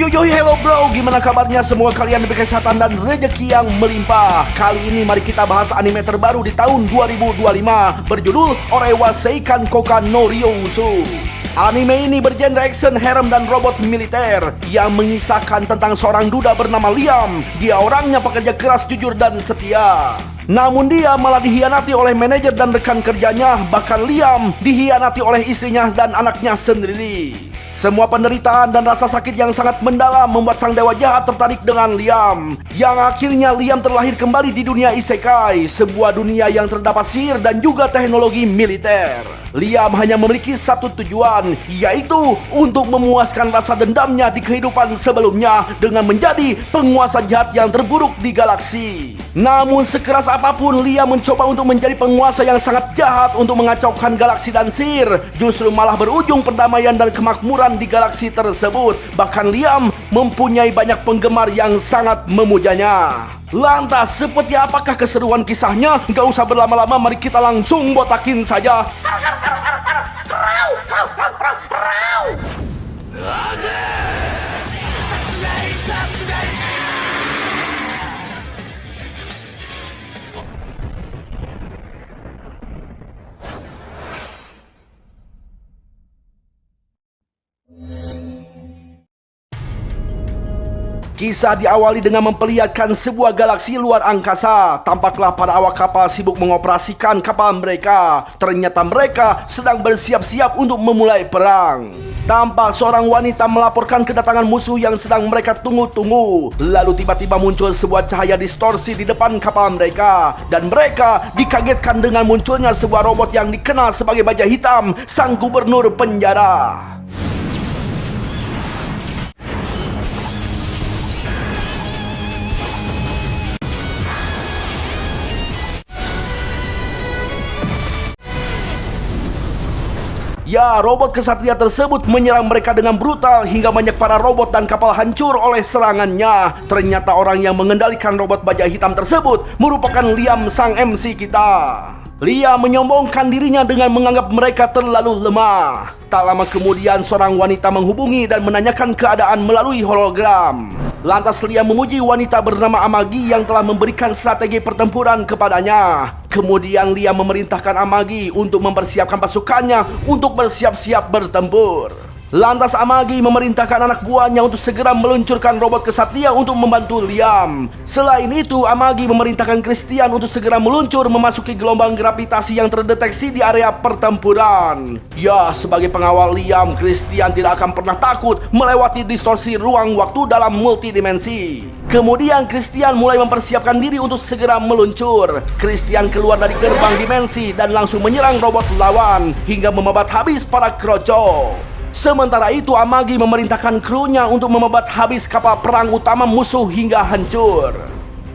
Hello bro, gimana kabarnya? Semoga kalian diberi kesehatan dan rezeki yang melimpah. Kali ini mari kita bahas anime terbaru di tahun 2025 berjudul Orewa Seikan Koka no Ryousu. Anime ini bergenre action, harem, dan robot militer yang mengisahkan tentang seorang duda bernama Liam. Dia orangnya pekerja keras, jujur, dan setia. Namun dia malah dihianati oleh manajer dan rekan kerjanya. Bahkan Liam dihianati oleh istrinya dan anaknya sendiri. Semua penderitaan dan rasa sakit yang sangat mendalam membuat sang dewa jahat tertarik dengan Liam. Yang akhirnya Liam terlahir kembali di dunia isekai, sebuah dunia yang terdapat sihir dan juga teknologi militer. Liam hanya memiliki satu tujuan, yaitu untuk memuaskan rasa dendamnya di kehidupan sebelumnya dengan menjadi penguasa jahat yang terburuk di galaksi. Namun sekeras apapun Liam mencoba untuk menjadi penguasa yang sangat jahat untuk mengacaukan galaksi dan sihir, justru malah berujung perdamaian dan kemakmuran di galaksi tersebut. Bahkan Liam mempunyai banyak penggemar yang sangat memujanya. Lantas seperti apakah keseruan kisahnya? Gak usah berlama-lama, mari kita langsung botakin saja. Kisah diawali dengan memperlihatkan sebuah galaksi luar angkasa. Tampaklah para awak kapal sibuk mengoperasikan kapal mereka. Ternyata mereka sedang bersiap-siap untuk memulai perang. Tampak seorang wanita melaporkan kedatangan musuh yang sedang mereka tunggu-tunggu. Lalu tiba-tiba muncul sebuah cahaya distorsi di depan kapal mereka. Dan mereka dikagetkan dengan munculnya sebuah robot yang dikenal sebagai Baja Hitam, sang gubernur penjara. Ya, robot kesatria tersebut menyerang mereka dengan brutal hingga banyak para robot dan kapal hancur oleh serangannya. Ternyata orang yang mengendalikan robot Baja Hitam tersebut merupakan Liam, sang MC kita. Liam menyombongkan dirinya dengan menganggap mereka terlalu lemah. Tak lama kemudian seorang wanita menghubungi dan menanyakan keadaan melalui hologram. Lantas Liam memuji wanita bernama Amagi yang telah memberikan strategi pertempuran kepadanya. Kemudian Liam memerintahkan Amagi untuk mempersiapkan pasukannya untuk bersiap-siap bertempur. Lantas Amagi memerintahkan anak buahnya untuk segera meluncurkan robot kesatria untuk membantu Liam. Selain itu, Amagi memerintahkan Christian untuk segera meluncur memasuki gelombang gravitasi yang terdeteksi di area pertempuran. Ya, sebagai pengawal Liam, Christian tidak akan pernah takut melewati distorsi ruang waktu dalam multidimensi. Kemudian Christian mulai mempersiapkan diri untuk segera meluncur. Christian keluar dari gerbang dimensi dan langsung menyerang robot lawan hingga membabat habis para kroco. Sementara itu Amagi memerintahkan krunya untuk membabat habis kapal perang utama musuh hingga hancur.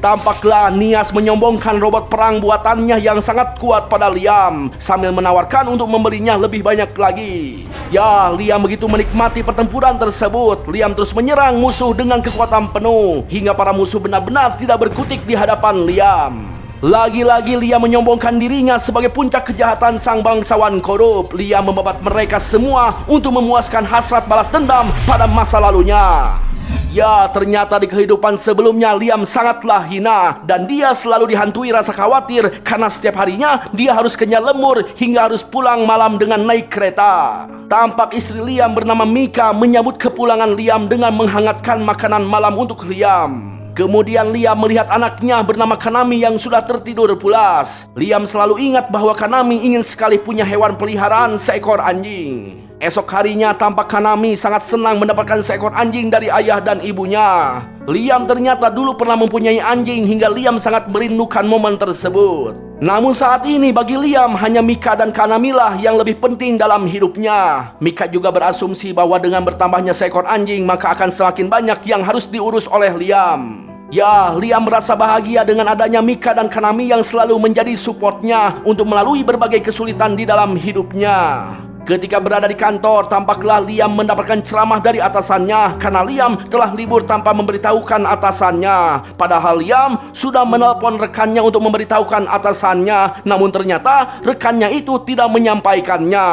Tampaklah Nias menyombongkan robot perang buatannya yang sangat kuat pada Liam sambil menawarkan untuk memberinya lebih banyak lagi. Ya, Liam begitu menikmati pertempuran tersebut. Liam terus menyerang musuh dengan kekuatan penuh hingga para musuh benar-benar tidak berkutik di hadapan Liam. Lagi-lagi Liam menyombongkan dirinya sebagai puncak kejahatan sang bangsawan korup. Liam membabat mereka semua untuk memuaskan hasrat balas dendam pada masa lalunya. Ya, ternyata di kehidupan sebelumnya Liam sangatlah hina dan dia selalu dihantui rasa khawatir karena setiap harinya dia harus kenyal lemur hingga harus pulang malam dengan naik kereta. Tampak istri Liam bernama Mika menyambut kepulangan Liam dengan menghangatkan makanan malam untuk Liam. Kemudian Liam melihat anaknya bernama Kanami yang sudah tertidur pulas. Liam selalu ingat bahwa Kanami ingin sekali punya hewan peliharaan seekor anjing. Esok harinya tampak Kanami sangat senang mendapatkan seekor anjing dari ayah dan ibunya. Liam ternyata dulu pernah mempunyai anjing hingga Liam sangat merindukan momen tersebut. Namun saat ini bagi Liam hanya Mika dan Kanami lah yang lebih penting dalam hidupnya. Mika juga berasumsi bahwa dengan bertambahnya seekor anjing maka akan semakin banyak yang harus diurus oleh Liam. Ya, Liam merasa bahagia dengan adanya Mika dan Kanami yang selalu menjadi supportnya untuk melalui berbagai kesulitan di dalam hidupnya. Ketika berada di kantor, tampaklah Liam mendapatkan ceramah dari atasannya karena Liam telah libur tanpa memberitahukan atasannya. Padahal Liam sudah menelpon rekannya untuk memberitahukan atasannya, namun ternyata rekannya itu tidak menyampaikannya.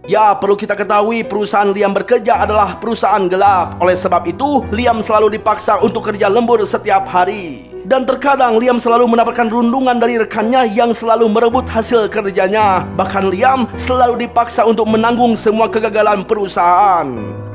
Ya, perlu kita ketahui perusahaan Liam bekerja adalah perusahaan gelap. Oleh sebab itu, Liam selalu dipaksa untuk kerja lembur setiap hari. Dan terkadang Liam selalu mendapatkan rundungan dari rekannya yang selalu merebut hasil kerjanya. Bahkan Liam selalu dipaksa untuk menanggung semua kegagalan perusahaan.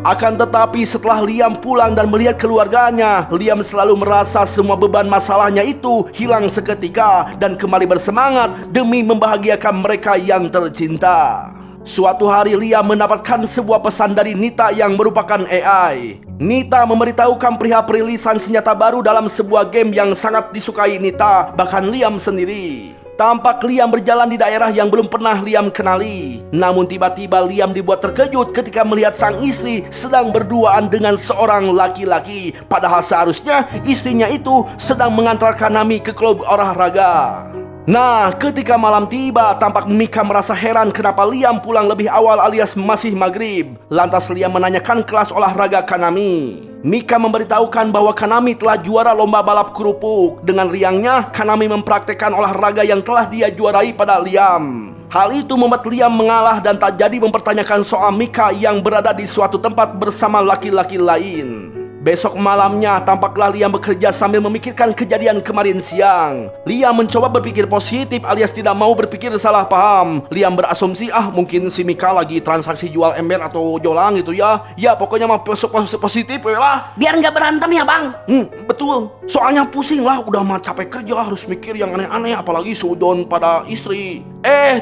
Akan tetapi setelah Liam pulang dan melihat keluarganya, Liam selalu merasa semua beban masalahnya itu hilang seketika dan kembali bersemangat demi membahagiakan mereka yang tercinta. Suatu hari Liam mendapatkan sebuah pesan dari Nita yang merupakan AI. Nita memberitahukan perihal perilisan senjata baru dalam sebuah game yang sangat disukai Nita, bahkan Liam sendiri. Tampak Liam berjalan di daerah yang belum pernah Liam kenali. Namun tiba-tiba Liam dibuat terkejut ketika melihat sang istri sedang berduaan dengan seorang laki-laki. Padahal seharusnya istrinya itu sedang mengantarkan Nami ke klub olahraga. Nah, ketika malam tiba, tampak Mika merasa heran kenapa Liam pulang lebih awal alias masih maghrib. Lantas Liam menanyakan kelas olahraga Kanami. Mika memberitahukan bahwa Kanami telah juara lomba balap kerupuk. Dengan riangnya, Kanami mempraktekkan olahraga yang telah dia juarai pada Liam. Hal itu membuat Liam mengalah dan tak jadi mempertanyakan soal Mika yang berada di suatu tempat bersama laki-laki lain. Besok malamnya, tampaklah Liam bekerja sambil memikirkan kejadian kemarin siang. Liam mencoba berpikir positif alias tidak mau berpikir salah paham. Liam berasumsi, mungkin si Mika lagi transaksi jual ember atau jolang gitu ya. Ya pokoknya mah positif lah. Biar nggak berantem ya bang. Betul. Soalnya pusing lah, udah mah capek kerja harus mikir yang aneh-aneh apalagi suudon pada istri.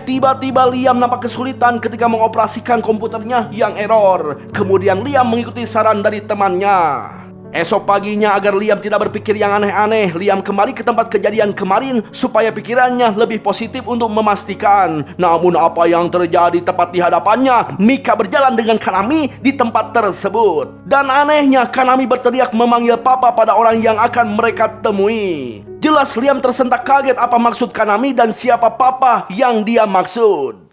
Tiba-tiba Liam nampak kesulitan ketika mengoperasikan komputernya yang error. Kemudian Liam mengikuti saran dari temannya. Esok paginya agar Liam tidak berpikir yang aneh-aneh, Liam kembali ke tempat kejadian kemarin supaya pikirannya lebih positif untuk memastikan. Namun apa yang terjadi tepat di hadapannya, Mika berjalan dengan Kanami di tempat tersebut. Dan anehnya Kanami berteriak memanggil papa pada orang yang akan mereka temui. Jelas Liam tersentak kaget apa maksud Kanami dan siapa papa yang dia maksud.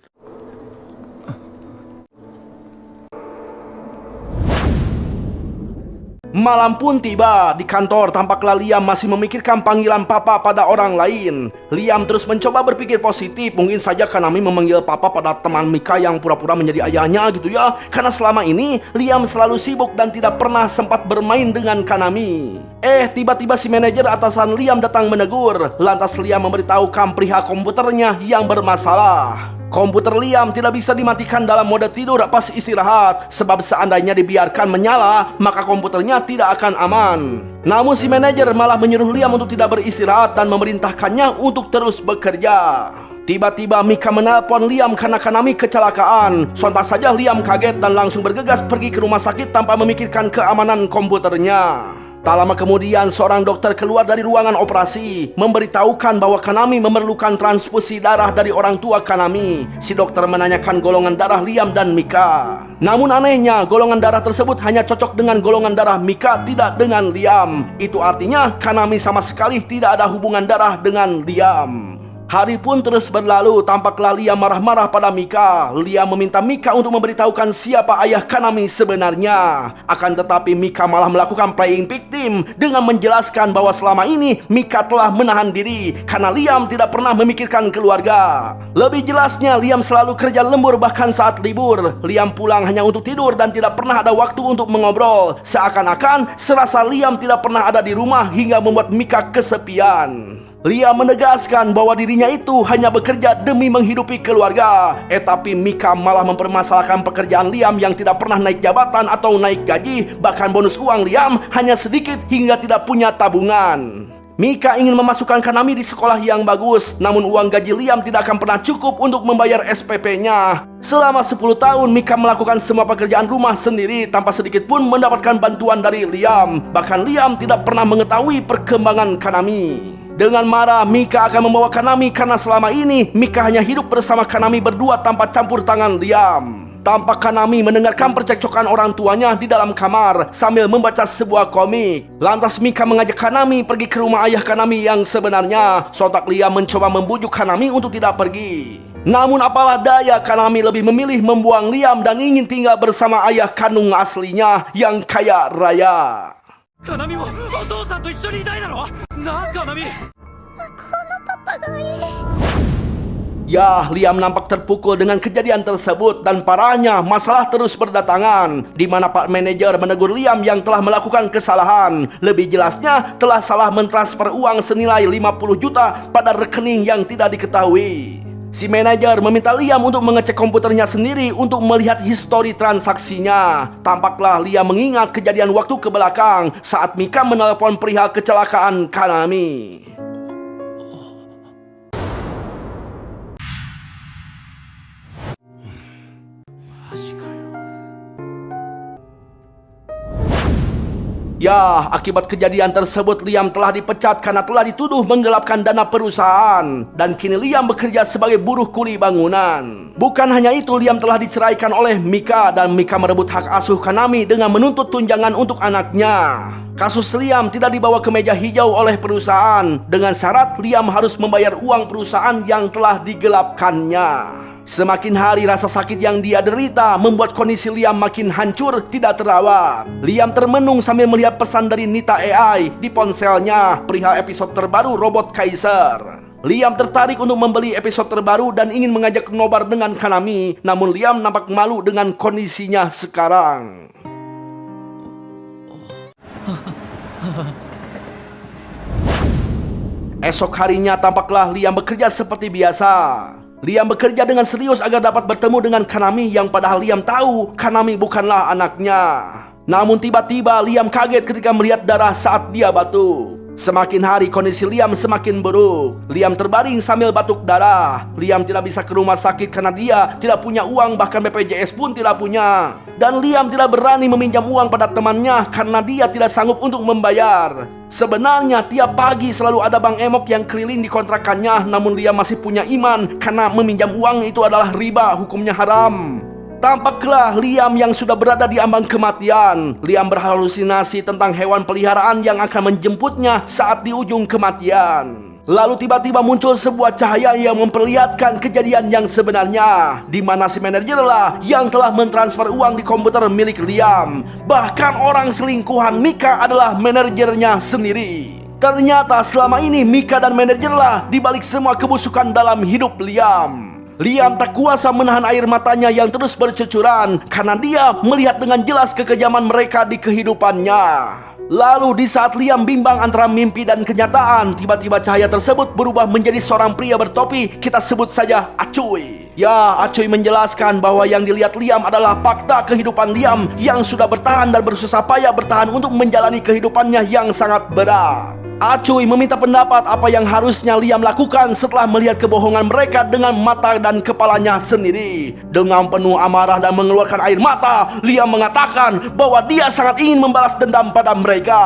Malam pun tiba. Di kantor tampaklah Liam masih memikirkan panggilan papa pada orang lain. Liam terus mencoba berpikir positif. Mungkin saja Kanami memanggil papa pada teman Mika yang pura-pura menjadi ayahnya gitu ya. Karena selama ini Liam selalu sibuk dan tidak pernah sempat bermain dengan Kanami. Tiba-tiba si manajer atasan Liam datang menegur. Lantas Liam memberitahukan perihal komputernya yang bermasalah. Komputer Liam tidak bisa dimatikan dalam mode tidur pas istirahat, sebab seandainya dibiarkan menyala, maka komputernya tidak akan aman. Namun si manajer malah menyuruh Liam untuk tidak beristirahat dan memerintahkannya untuk terus bekerja. Tiba-tiba Mika menelpon Liam karena Kanami kecelakaan. Sontak saja Liam kaget dan langsung bergegas pergi ke rumah sakit tanpa memikirkan keamanan komputernya. Tak lama kemudian seorang dokter keluar dari ruangan operasi memberitahukan bahwa Kanami memerlukan transfusi darah dari orang tua Kanami. Si dokter menanyakan golongan darah Liam dan Mika. Namun anehnya golongan darah tersebut hanya cocok dengan golongan darah Mika, tidak dengan Liam. Itu artinya Kanami sama sekali tidak ada hubungan darah dengan Liam. Hari pun terus berlalu, tampaklah Liam marah-marah pada Mika. Liam meminta Mika untuk memberitahukan siapa ayah Kanami sebenarnya. Akan tetapi Mika malah melakukan playing victim dengan menjelaskan bahwa selama ini Mika telah menahan diri karena Liam tidak pernah memikirkan keluarga. Lebih jelasnya, Liam selalu kerja lembur bahkan saat libur. Liam pulang hanya untuk tidur dan tidak pernah ada waktu untuk mengobrol. Seakan-akan serasa Liam tidak pernah ada di rumah hingga membuat Mika kesepian. Liam menegaskan bahwa dirinya itu hanya bekerja demi menghidupi keluarga. Tapi Mika malah mempermasalahkan pekerjaan Liam yang tidak pernah naik jabatan atau naik gaji. Bahkan bonus uang Liam hanya sedikit hingga tidak punya tabungan. Mika ingin memasukkan Kanami di sekolah yang bagus, namun uang gaji Liam tidak akan pernah cukup untuk membayar SPP-nya. Selama 10 tahun Mika melakukan semua pekerjaan rumah sendiri tanpa sedikit pun mendapatkan bantuan dari Liam. Bahkan Liam tidak pernah mengetahui perkembangan Kanami. Dengan marah, Mika akan membawa Kanami karena selama ini Mika hanya hidup bersama Kanami berdua tanpa campur tangan Liam. Tampak Kanami mendengarkan percekcokan orang tuanya di dalam kamar sambil membaca sebuah komik. Lantas Mika mengajak Kanami pergi ke rumah ayah Kanami yang sebenarnya. Sontak Liam mencoba membujuk Kanami untuk tidak pergi. Namun apalah daya, Kanami lebih memilih membuang Liam dan ingin tinggal bersama ayah kandung aslinya yang kaya raya. カナミもお父さんと一緒にいたいだろなあカナミ向こうのパパがいい。Ya, Liam nampak terpukul dengan kejadian tersebut dan parahnya masalah terus berdatangan di mana Pak Manajer menegur Liam yang telah melakukan kesalahan. Lebih jelasnya telah salah mentransfer uang senilai 50 juta pada rekening yang tidak diketahui. Si manajer meminta Liam untuk mengecek komputernya sendiri untuk melihat histori transaksinya. Tampaklah Liam mengingat kejadian waktu ke belakang saat Mika menelpon perihal kecelakaan Kanami. Ya, akibat kejadian tersebut Liam telah dipecat karena telah dituduh menggelapkan dana perusahaan. Dan kini Liam bekerja sebagai buruh kuli bangunan. Bukan hanya itu, Liam telah diceraikan oleh Mika dan Mika merebut hak asuh Kanami dengan menuntut tunjangan untuk anaknya. Kasus Liam tidak dibawa ke meja hijau oleh perusahaan dengan syarat Liam harus membayar uang perusahaan yang telah digelapkannya. Semakin hari rasa sakit yang dia derita membuat kondisi Liam makin hancur tidak terawat. Liam termenung sambil melihat pesan dari Nita AI di ponselnya perihal episode terbaru Robot Kaiser. Liam tertarik untuk membeli episode terbaru dan ingin mengajak nobar dengan Kanami. Namun Liam nampak malu dengan kondisinya sekarang. Esok harinya tampaklah Liam bekerja seperti biasa. Liam bekerja dengan serius agar dapat bertemu dengan Kanami yang padahal Liam tahu Kanami bukanlah anaknya. Namun tiba-tiba Liam kaget ketika melihat darah saat dia batuk. Semakin hari kondisi Liam semakin buruk. Liam terbaring sambil batuk darah. Liam tidak bisa ke rumah sakit karena dia tidak punya uang, bahkan BPJS pun tidak punya. Dan Liam tidak berani meminjam uang pada temannya karena dia tidak sanggup untuk membayar. Sebenarnya tiap pagi selalu ada Bang Emok yang keliling di kontrakannya, namun Liam masih punya iman karena meminjam uang itu adalah riba, hukumnya haram. Tampaklah Liam yang sudah berada di ambang kematian. Liam berhalusinasi tentang hewan peliharaan yang akan menjemputnya saat di ujung kematian. Lalu tiba-tiba muncul sebuah cahaya yang memperlihatkan kejadian yang sebenarnya, di mana si manajer lah yang telah mentransfer uang di komputer milik Liam. Bahkan orang selingkuhan Mika adalah manajernya sendiri. Ternyata selama ini Mika dan manajer lah dibalik semua kebusukan dalam hidup Liam. Liam tak kuasa menahan air matanya yang terus bercucuran karena dia melihat dengan jelas kekejaman mereka di kehidupannya. Lalu di saat Liam bimbang antara mimpi dan kenyataan, tiba-tiba cahaya tersebut berubah menjadi seorang pria bertopi, kita sebut saja Acuy. Ya, Acuy menjelaskan bahwa yang dilihat Liam adalah fakta kehidupan Liam yang sudah bertahan dan bersusah payah bertahan untuk menjalani kehidupannya yang sangat berat. Acuy meminta pendapat apa yang harusnya Liam lakukan setelah melihat kebohongan mereka dengan mata dan kepalanya sendiri. Dengan penuh amarah dan mengeluarkan air mata, Liam mengatakan bahwa dia sangat ingin membalas dendam pada mereka.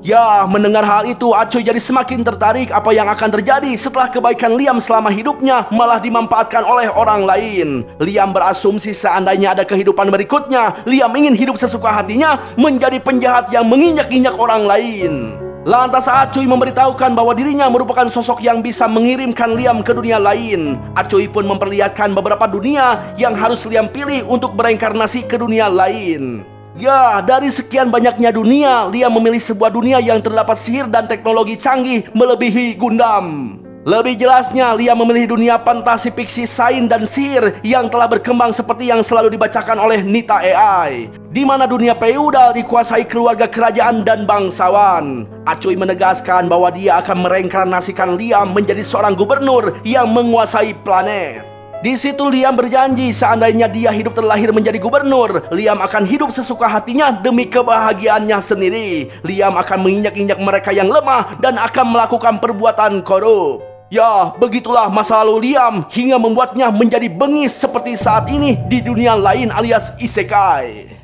Ya, mendengar hal itu, Acuy jadi semakin tertarik apa yang akan terjadi setelah kebaikan Liam selama hidupnya malah dimanfaatkan oleh orang lain. Liam berasumsi seandainya ada kehidupan berikutnya, Liam ingin hidup sesuka hatinya menjadi penjahat yang menginjak-injak orang lain. Lantas Acuy memberitahukan bahwa dirinya merupakan sosok yang bisa mengirimkan Liam ke dunia lain. Acuy pun memperlihatkan beberapa dunia yang harus Liam pilih untuk bereinkarnasi ke dunia lain. Ya, dari sekian banyaknya dunia, Liam memilih sebuah dunia yang terdapat sihir dan teknologi canggih melebihi Gundam. Lebih jelasnya, Liam memilih dunia fantasi fiksi sains dan sihir yang telah berkembang seperti yang selalu dibacakan oleh Nita AI, di mana dunia feudal dikuasai keluarga kerajaan dan bangsawan. Acuy menegaskan bahwa dia akan mereinkarnasikan Liam menjadi seorang gubernur yang menguasai planet. Di situ Liam berjanji seandainya dia hidup terlahir menjadi gubernur, Liam akan hidup sesuka hatinya demi kebahagiaannya sendiri. Liam akan menginjak-injak mereka yang lemah dan akan melakukan perbuatan korup. Ya, begitulah masa lalu Liam hingga membuatnya menjadi bengis seperti saat ini di dunia lain alias isekai.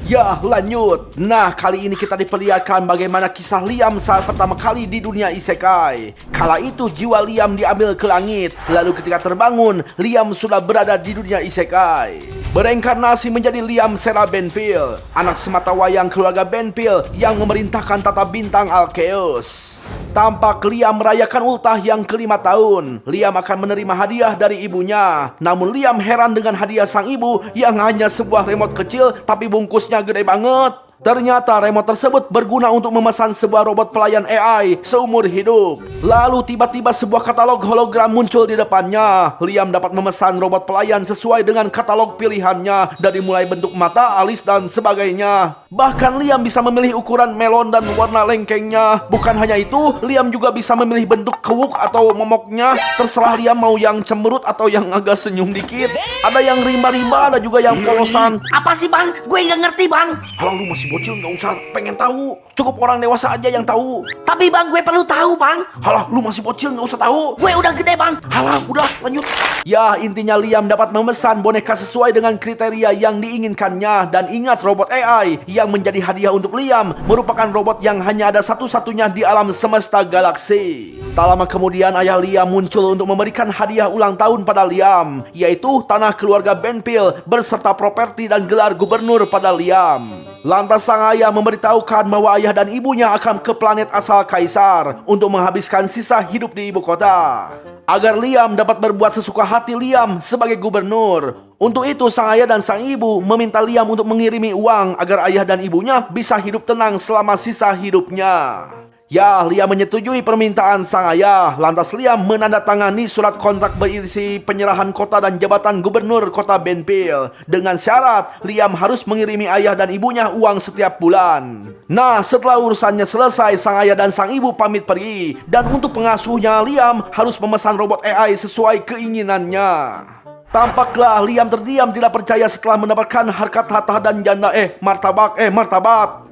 Ya, lanjut. Nah, kali ini kita diperlihatkan bagaimana kisah Liam saat pertama kali di dunia isekai. Kala itu jiwa Liam diambil ke langit. Lalu ketika terbangun, Liam sudah berada di dunia isekai. Bereinkarnasi menjadi Liam Sera Benpil, anak sematawayang keluarga Benpil yang memerintahkan tata bintang Alkeus. Tampak Liam merayakan ultah yang ke-5 tahun. Liam akan menerima hadiah dari ibunya. Namun Liam heran dengan hadiah sang ibu yang hanya sebuah remote kecil tapi bungkusnya gede banget. Ternyata remote tersebut berguna untuk memesan sebuah robot pelayan AI seumur hidup. Lalu tiba-tiba sebuah katalog hologram muncul di depannya. Liam dapat memesan robot pelayan sesuai dengan katalog pilihannya, dari mulai bentuk mata, alis, dan sebagainya. Bahkan Liam bisa memilih ukuran melon dan warna lengkengnya. Bukan hanya itu, Liam juga bisa memilih bentuk kewuk atau momoknya. Terserah Liam mau yang cemberut atau yang agak senyum dikit. Ada yang rimba-rimba, ada juga yang polosan. Apa sih bang? Gue nggak ngerti bang. Halang, lu masih bocil, nggak usah pengen tahu. Cukup orang dewasa aja yang tahu. Tapi bang, gue perlu tahu bang. Halah, lu masih bocil, nggak usah tahu. Gue udah gede bang. Halah, udah lanjut. Ya, intinya Liam dapat memesan boneka sesuai dengan kriteria yang diinginkannya. Dan ingat, robot AI yang menjadi hadiah untuk Liam merupakan robot yang hanya ada satu-satunya di alam semesta galaksi. Tak lama kemudian ayah Liam muncul untuk memberikan hadiah ulang tahun pada Liam, yaitu tanah keluarga Benpil berserta properti dan gelar gubernur pada Liam. Lantas sang ayah memberitahukan bahwa ayah dan ibunya akan ke planet asal Kaisar untuk menghabiskan sisa hidup di ibu kota, agar Liam dapat berbuat sesuka hati Liam sebagai gubernur. Untuk itu sang ayah dan sang ibu meminta Liam untuk mengirimi uang agar ayah dan ibunya bisa hidup tenang selama sisa hidupnya. Ya, Liam menyetujui permintaan sang ayah. Lantas Liam menandatangani surat kontrak berisi penyerahan kota dan jabatan gubernur kota Benpil. Dengan syarat, Liam harus mengirimi ayah dan ibunya uang setiap bulan. Nah, setelah urusannya selesai, sang ayah dan sang ibu pamit pergi. Dan untuk pengasuhnya, Liam harus memesan robot AI sesuai keinginannya. Tampaklah Liam terdiam tidak percaya setelah mendapatkan harkat harta dan janda martabat.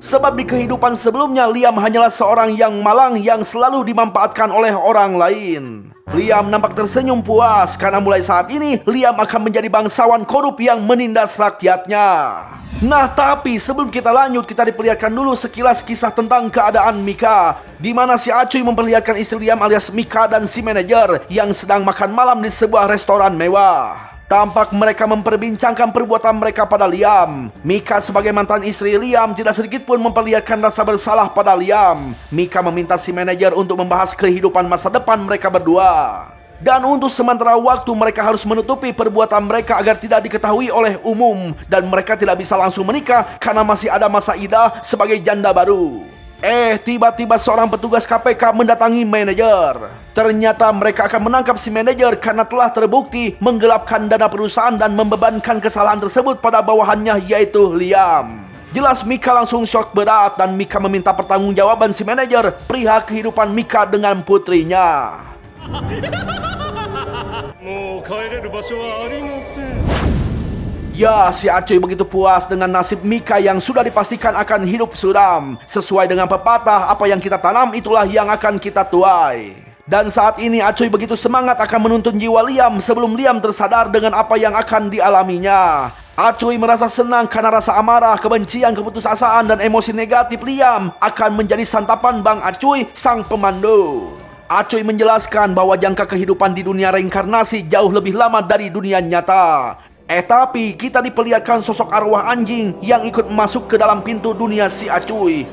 Sebab di kehidupan sebelumnya Liam hanyalah seorang yang malang yang selalu dimanfaatkan oleh orang lain. Liam nampak tersenyum puas karena mulai saat ini Liam akan menjadi bangsawan korup yang menindas rakyatnya. Nah, tapi sebelum kita lanjut, kita diperlihatkan dulu sekilas kisah tentang keadaan Mika, di mana si Acuy memperlihatkan istri Liam alias Mika dan si manajer yang sedang makan malam di sebuah restoran mewah. Tampak mereka memperbincangkan perbuatan mereka pada Liam. Mika sebagai mantan istri Liam tidak sedikit pun memperlihatkan rasa bersalah pada Liam. Mika meminta si manajer untuk membahas kehidupan masa depan mereka berdua. Dan untuk sementara waktu mereka harus menutupi perbuatan mereka agar tidak diketahui oleh umum. Dan mereka tidak bisa langsung menikah karena masih ada masa idah sebagai janda baru. Tiba-tiba seorang petugas KPK mendatangi manajer. Ternyata mereka akan menangkap si manajer karena telah terbukti menggelapkan dana perusahaan dan membebankan kesalahan tersebut pada bawahannya, yaitu Liam. Jelas Mika langsung shock berat dan Mika meminta pertanggungjawaban si manajer perihal kehidupan Mika dengan putrinya. もう帰れる場所はありません。 Ya, si Acuy begitu puas dengan nasib Mika yang sudah dipastikan akan hidup suram. Sesuai dengan pepatah, apa yang kita tanam itulah yang akan kita tuai. Dan saat ini Acuy begitu semangat akan menuntun jiwa Liam sebelum Liam tersadar dengan apa yang akan dialaminya. Acuy merasa senang karena rasa amarah, kebencian, keputusasaan, dan emosi negatif Liam akan menjadi santapan Bang Acuy, sang pemandu. Acuy menjelaskan bahwa jangka kehidupan di dunia reinkarnasi jauh lebih lama dari dunia nyata. Tapi kita diperlihatkan sosok arwah anjing yang ikut masuk ke dalam pintu dunia si Acuy.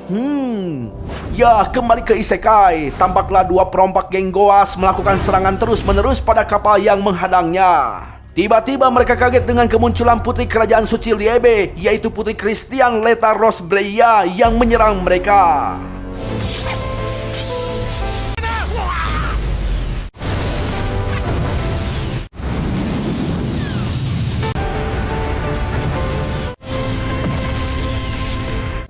Ya, kembali ke isekai. Tampaklah dua perompak geng Goas melakukan serangan terus-menerus pada kapal yang menghadangnya. Tiba-tiba mereka kaget dengan kemunculan putri kerajaan suci Liebe, yaitu putri Christian Leta Rosbreya yang menyerang mereka.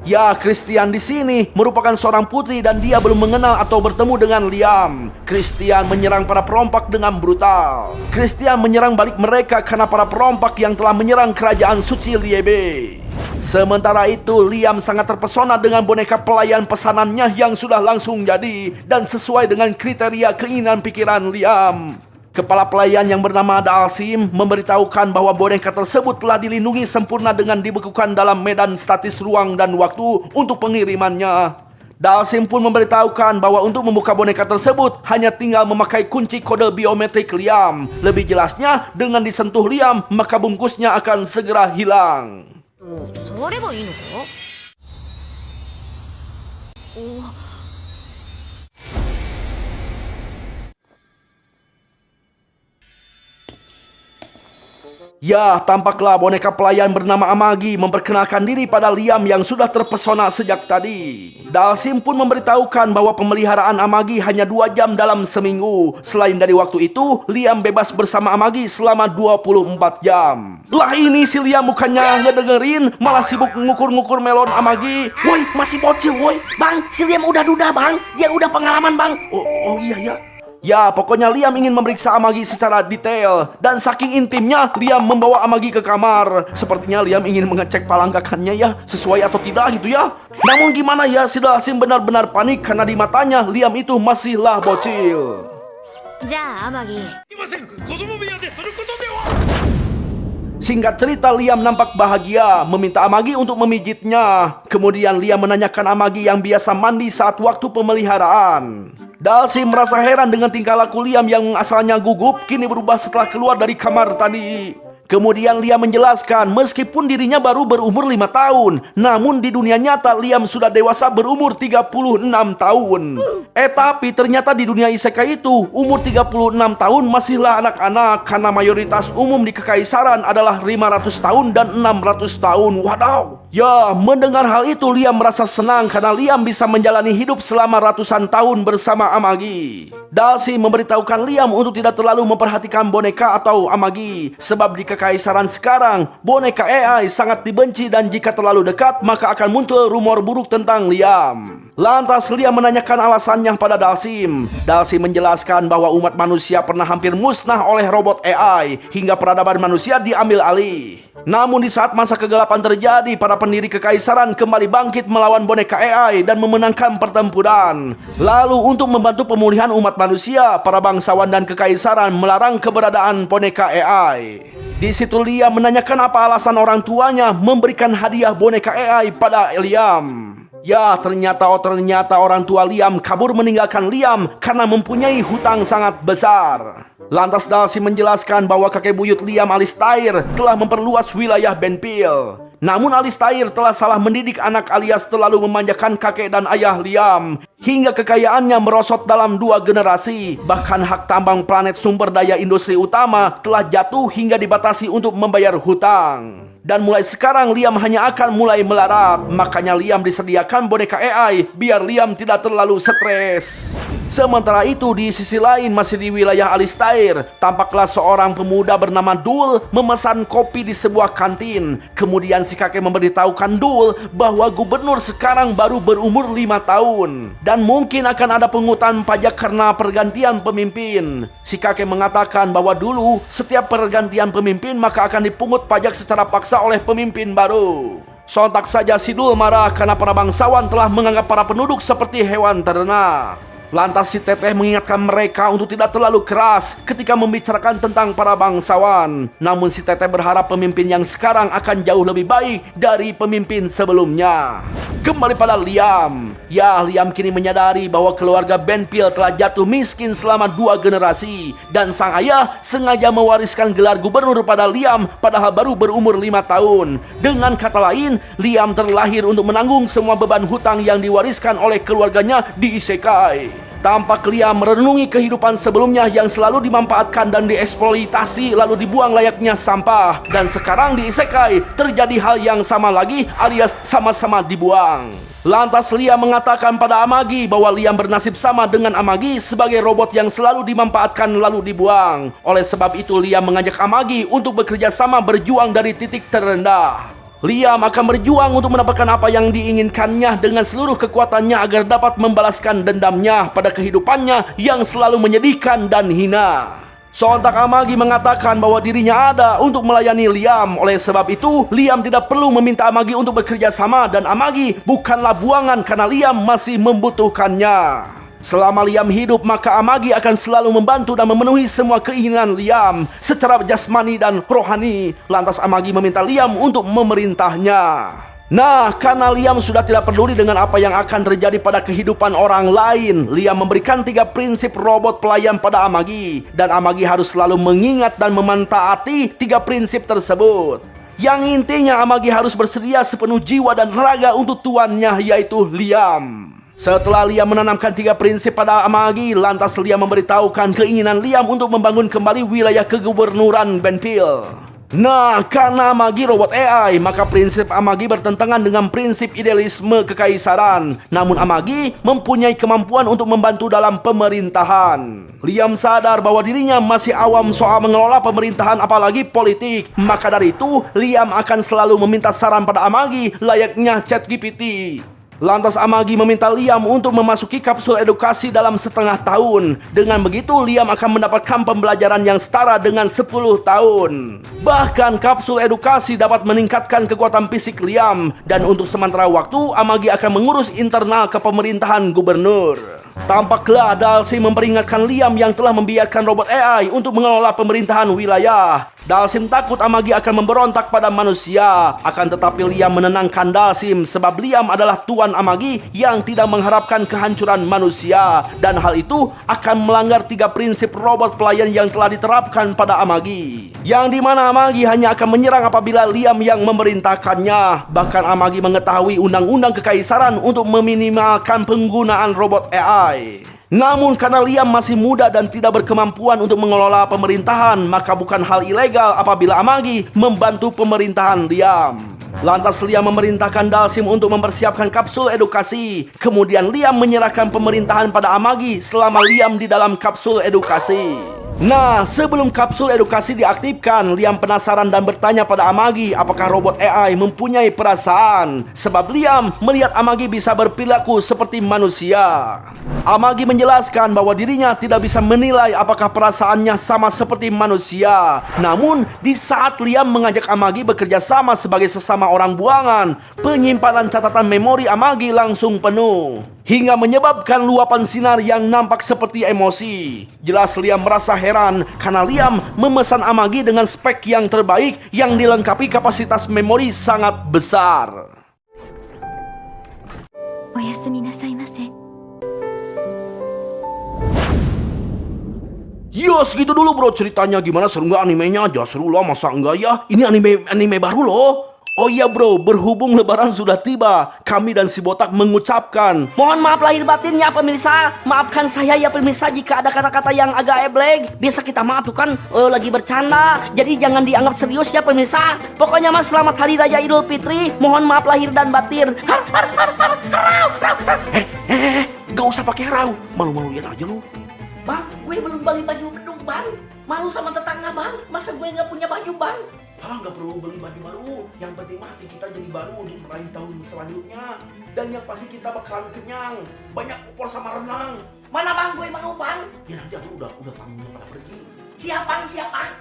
Ya, Christian di sini merupakan seorang putri dan dia belum mengenal atau bertemu dengan Liam. Christian menyerang para perompak dengan brutal. Christian menyerang balik mereka karena para perompak yang telah menyerang kerajaan suci Liebe. Sementara itu, Liam sangat terpesona dengan boneka pelayan pesanannya yang sudah langsung jadi dan sesuai dengan kriteria keinginan pikiran Liam. Kepala pelayan yang bernama Dalsim memberitahukan bahwa boneka tersebut telah dilindungi sempurna dengan dibekukan dalam medan statis ruang dan waktu untuk pengirimannya. Dalsim pun memberitahukan bahwa untuk membuka boneka tersebut hanya tinggal memakai kunci kode biometrik Liam. Lebih jelasnya, dengan disentuh Liam, maka bungkusnya akan segera hilang. 触ればいいのか？ Ya, tampaklah boneka pelayan bernama Amagi memperkenalkan diri pada Liam yang sudah terpesona sejak tadi. Dalsim pun memberitahukan bahwa pemeliharaan Amagi hanya 2 jam dalam seminggu. Selain dari waktu itu, Liam bebas bersama Amagi selama 24 jam. Lah ini si Liam bukannya ngedengerin, malah sibuk ngukur-ngukur melon Amagi. Woi, masih bocil, woi. Bang, si Liam udah duda, Bang. Dia udah pengalaman, Bang. Oh iya ya. Ya, pokoknya Liam ingin memeriksa Amagi secara detail. Dan saking intimnya, Liam membawa Amagi ke kamar. Sepertinya Liam ingin mengecek palanggakannya ya, sesuai atau tidak gitu ya. Namun gimana ya, si Dalsim benar-benar panik karena di matanya Liam itu masihlah bocil. じゃあ天城 いません子供部屋ですることでは Singkat cerita, Liam nampak bahagia, meminta Amagi untuk memijitnya. Kemudian Liam menanyakan Amagi yang biasa mandi saat waktu pemeliharaan. Dalsim merasa heran dengan tingkah laku Liam yang asalnya gugup, kini berubah setelah keluar dari kamar tadi. Kemudian Liam menjelaskan, meskipun dirinya baru berumur 5 tahun, namun di dunia nyata Liam sudah dewasa berumur 36 tahun. Tapi ternyata di dunia isekai itu, umur 36 tahun masihlah anak-anak, karena mayoritas umum di kekaisaran adalah 500 tahun dan 600 tahun. Wadaw! Ya, mendengar hal itu Liam merasa senang karena Liam bisa menjalani hidup selama ratusan tahun bersama Amagi. Dalsim memberitahukan Liam untuk tidak terlalu memperhatikan boneka atau Amagi, sebab di kekaisaran sekarang, boneka AI sangat dibenci dan jika terlalu dekat, maka akan muncul rumor buruk tentang Liam. Lantas Liam menanyakan alasannya pada Dalsim. Dalsim menjelaskan bahwa umat manusia pernah hampir musnah oleh robot AI, hingga peradaban manusia diambil alih. Namun di saat masa kegelapan terjadi, para pendiri kekaisaran kembali bangkit melawan boneka AI dan memenangkan pertempuran. Lalu untuk membantu pemulihan umat manusia, para bangsawan dan kekaisaran melarang keberadaan boneka AI. Di situ Liam menanyakan apa alasan orang tuanya memberikan hadiah boneka AI pada Liam. Ya, ternyata orang tua Liam kabur meninggalkan Liam karena mempunyai hutang sangat besar. Lantas Dalsim menjelaskan bahwa kakek buyut Liam, Alistair, telah memperluas wilayah Benpil. Namun Alistair telah salah mendidik anak alias terlalu memanjakan kakek dan ayah Liam, hingga kekayaannya merosot dalam 2 generasi. Bahkan hak tambang planet sumber daya industri utama telah jatuh hingga dibatasi untuk membayar hutang. Dan mulai sekarang Liam hanya akan mulai melarat. Makanya Liam disediakan boneka AI biar Liam tidak terlalu stres. Sementara itu di sisi lain masih di wilayah Alistair, tampaklah seorang pemuda bernama Dul memesan kopi di sebuah kantin. Kemudian si kakek memberitahukan Dul bahwa gubernur sekarang baru berumur 5 tahun dan mungkin akan ada pungutan pajak karena pergantian pemimpin. Si kakek mengatakan bahwa dulu setiap pergantian pemimpin maka akan dipungut pajak secara paksa oleh pemimpin baru. Sontak saja si Dul marah karena para bangsawan telah menganggap para penduduk seperti hewan ternak. Lantas si teteh mengingatkan mereka untuk tidak terlalu keras ketika membicarakan tentang para bangsawan. Namun si teteh berharap pemimpin yang sekarang akan jauh lebih baik dari pemimpin sebelumnya. Kembali pada Liam. Ya, Liam kini menyadari bahwa keluarga Benpil telah jatuh miskin selama 2 generasi. Dan sang ayah sengaja mewariskan gelar gubernur pada Liam padahal baru berumur 5 tahun. Dengan kata lain, Liam terlahir untuk menanggung semua beban hutang yang diwariskan oleh keluarganya di isekai. Tampak Liam merenungi kehidupan sebelumnya yang selalu dimanfaatkan dan dieksploitasi lalu dibuang layaknya sampah. Dan sekarang di isekai terjadi hal yang sama lagi alias sama-sama dibuang. Lantas Liam mengatakan pada Amagi bahwa Liam bernasib sama dengan Amagi sebagai robot yang selalu dimanfaatkan lalu dibuang. Oleh sebab itu Liam mengajak Amagi untuk bekerja sama berjuang dari titik terendah. Liam akan berjuang untuk mendapatkan apa yang diinginkannya dengan seluruh kekuatannya agar dapat membalaskan dendamnya pada kehidupannya yang selalu menyedihkan dan hina. Sontak Amagi mengatakan bahwa dirinya ada untuk melayani Liam. Oleh sebab itu, Liam tidak perlu meminta Amagi untuk bekerja sama dan Amagi bukanlah buangan karena Liam masih membutuhkannya. Selama Liam hidup, maka Amagi akan selalu membantu dan memenuhi semua keinginan Liam secara jasmani dan rohani. Lantas Amagi meminta Liam untuk memerintahnya. Nah, karena Liam sudah tidak peduli dengan apa yang akan terjadi pada kehidupan orang lain, Liam memberikan 3 prinsip robot pelayan pada Amagi. Dan Amagi harus selalu mengingat dan mementaati 3 prinsip tersebut. Yang intinya Amagi harus bersedia sepenuh jiwa dan raga untuk tuannya, yaitu Liam. Setelah Liam menanamkan 3 prinsip pada Amagi, lantas Liam memberitahukan keinginan Liam untuk membangun kembali wilayah kegubernuran Benpil. Nah, karena Amagi robot AI, maka prinsip Amagi bertentangan dengan prinsip idealisme kekaisaran. Namun Amagi mempunyai kemampuan untuk membantu dalam pemerintahan. Liam sadar bahwa dirinya masih awam soal mengelola pemerintahan apalagi politik. Maka dari itu, Liam akan selalu meminta saran pada Amagi layaknya ChatGPT. Lantas Amagi meminta Liam untuk memasuki kapsul edukasi dalam setengah tahun. Dengan begitu Liam akan mendapatkan pembelajaran yang setara dengan 10 tahun. Bahkan kapsul edukasi dapat meningkatkan kekuatan fisik Liam. Dan untuk sementara waktu Amagi akan mengurus internal kepemerintahan gubernur. Tampaklah Dalsim memperingatkan Liam yang telah membiarkan robot AI untuk mengelola pemerintahan wilayah. Dalsim takut Amagi akan memberontak pada manusia. Akan tetapi Liam menenangkan Dalsim sebab Liam adalah Tuan Amagi yang tidak mengharapkan kehancuran manusia. Dan hal itu akan melanggar 3 prinsip robot pelayan yang telah diterapkan pada Amagi. Yang dimana Amagi hanya akan menyerang apabila Liam yang memerintahkannya. Bahkan Amagi mengetahui undang-undang kekaisaran untuk meminimalkan penggunaan robot AI. Namun karena Liam masih muda dan tidak berkemampuan untuk mengelola pemerintahan, maka bukan hal ilegal apabila Amagi membantu pemerintahan Liam. Lantas Liam memerintahkan Dalsim untuk mempersiapkan kapsul edukasi. Kemudian Liam menyerahkan pemerintahan pada Amagi selama Liam di dalam kapsul edukasi. Nah, sebelum kapsul edukasi diaktifkan, Liam penasaran dan bertanya pada Amagi apakah robot AI mempunyai perasaan. Sebab Liam melihat Amagi bisa berperilaku seperti manusia. Amagi menjelaskan bahwa dirinya tidak bisa menilai apakah perasaannya sama seperti manusia. Namun, di saat Liam mengajak Amagi bekerja sama sebagai sesama orang buangan, penyimpanan catatan memori Amagi langsung penuh. Hingga menyebabkan luapan sinar yang nampak seperti emosi. Jelas Liam merasa heran karena Liam memesan Amagi dengan spek yang terbaik yang dilengkapi kapasitas memori sangat besar. おやすみなさいませ。 Ya segitu dulu bro ceritanya. Gimana, seru nggak animenya? Aja seru lah, masa enggak ya? Ini anime baru loh. Oh iya bro, berhubung lebaran sudah tiba, kami dan si Botak mengucapkan Mohon maaf lahir batin ya pemirsa. Maafkan saya ya pemirsa jika ada kata-kata yang agak eblek. Biasa kita maaf tuh kan lagi bercanda. Jadi jangan dianggap serius ya pemirsa. Pokoknya mas selamat hari raya Idul Fitri. Mohon maaf lahir dan batin. Gak usah pakai rau, malu-maluin aja lu. Bang, gue belum beli baju gedung bang. Malu sama tetangga bang. Masa gue nggak punya baju bang? Nggak perlu beli baju baru. Yang penting mah hati kita jadi baru untuk meraih tahun selanjutnya. Dan yang pasti kita bakalan kenyang. Banyak opor sama renang. Mana bang, gue mau bang. Ya nanti aku udah tamunya pada pergi. Siap bang, siap bang.